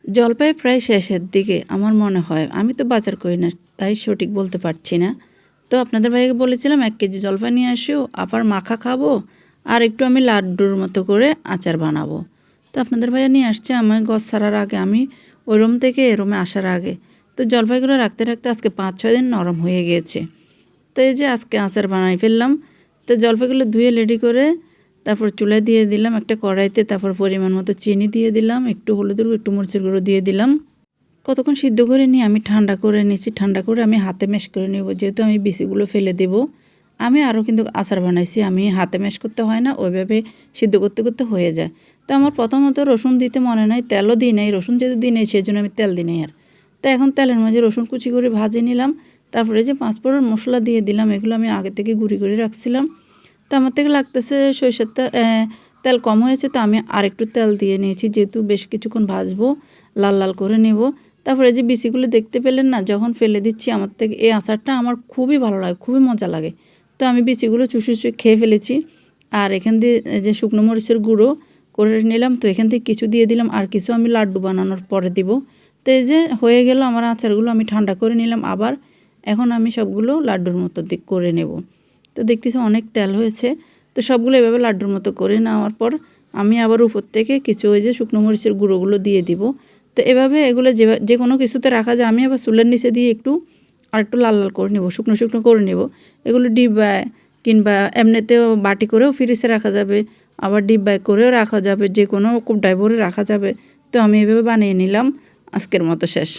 জলপাই প্রায় শেষের দিকে আমার মনে হয়, আমি তো বাজার করি না তাই সঠিক বলতে পারছি না। তো আপনাদের ভাইকে বলেছিলাম 1 কেজি জলপাই নিয়ে আসিও, আবার মাখা খাবো আর একটু আমি লাড্ডুর মতো করে আচার বানাবো। তো আপনাদের ভাইয়া নিয়ে আসছে আমার গছ ছাড়ার আগে, আমি ওই রুম থেকে এ রুমে আসার আগে। তো জলপাইগুলো রাখতে রাখতে আজকে 5-6 দিন নরম হয়ে গিয়েছে। তো এই যে আজকে আচার বানাই ফেললাম। তো জলপাইগুলো ধুয়ে রেডি করে তারপর চুলায় দিয়ে দিলাম একটা কড়াইতে, তারপর পরিমাণ মতো চিনি দিয়ে দিলাম, একটু হলুদের গুঁড়ো একটু মরিচের গুঁড়ো দিয়ে দিলাম। কতক্ষণ সিদ্ধ করে নিয়ে আমি ঠান্ডা করে নিয়েছি, ঠান্ডা করে আমি হাতে ম্যাশ করে নেব, যেহেতু আমি বিচিগুলো ফেলে দেব। আমি আরও কিন্তু আচার বানাইছি, আমি হাতে ম্যাশ করতে হয় না, ওইভাবে সিদ্ধ করতে করতে হয়ে যায়। তো আমার প্রথমত রসুন দিতে মনে নাই, তেলও দিই নাই, রসুন যেহেতু দিই নাই সেই জন্য আমি তেল দিই নাই আর। তো এখন তেলের মাঝে রসুন কুচি করে ভাজে নিলাম, তারপরে যে 5 ফোড়ন মশলা দিয়ে দিলাম, এগুলো আমি আগে থেকে গুঁড়ি করে রাখছিলাম। তো আমার থেকে লাগতেছে সরিষার তেল কম হয়েছে, তো আমি আরেকটু তেল দিয়ে নিয়েছি, যেহেতু বেশ কিছুক্ষণ ভাজবো, লাল লাল করে নেব। তারপরে যে বিচিগুলো দেখতে পেলেন না, যখন ফেলে দিচ্ছি, আমার থেকে এই আচারটা আমার খুবই ভালো লাগে, খুবই মজা লাগে। তো আমি বিচিগুলো চুষে চুষে খেয়ে ফেলেছি। আর এখান দিয়ে যে শুকনো মরিচের গুঁড়ো করে নিলাম, তো এখান থেকে কিছু দিয়ে দিলাম, আর কিছু আমি লাড্ডু বানানোর পরে দিব। তো এই যে হয়ে গেল আমার আচারগুলো, আমি ঠান্ডা করে নিলাম আবার। এখন আমি সবগুলো লাড্ডুর মতো করে নেব। তো দেখতেছি অনেক তেল হয়েছে। তো সবগুলো এভাবে লাড্ডুর মতো করে নেওয়ার পর আমি আবার উপর থেকে কিছু ওই যে শুকনো মরিচের গুঁড়োগুলো দিয়ে দিব। তো এভাবে এগুলো যে কোনো কিছুতে রাখা যায়। আমি আবার চুলের নিচে দিয়ে আর একটু লাল লাল করে নেব, শুকনো শুকনো করে নেব। এগুলো ডিব্বায় কিংবা এমনিতেও বাটি করেও ফ্রিজে রাখা যাবে, আবার ডিব্বায় করেও রাখা যাবে, যে কোনো কোপডায় ভরে রাখা যাবে। তো আমি এভাবে বানিয়ে নিলাম, আজকের মতো শেষ।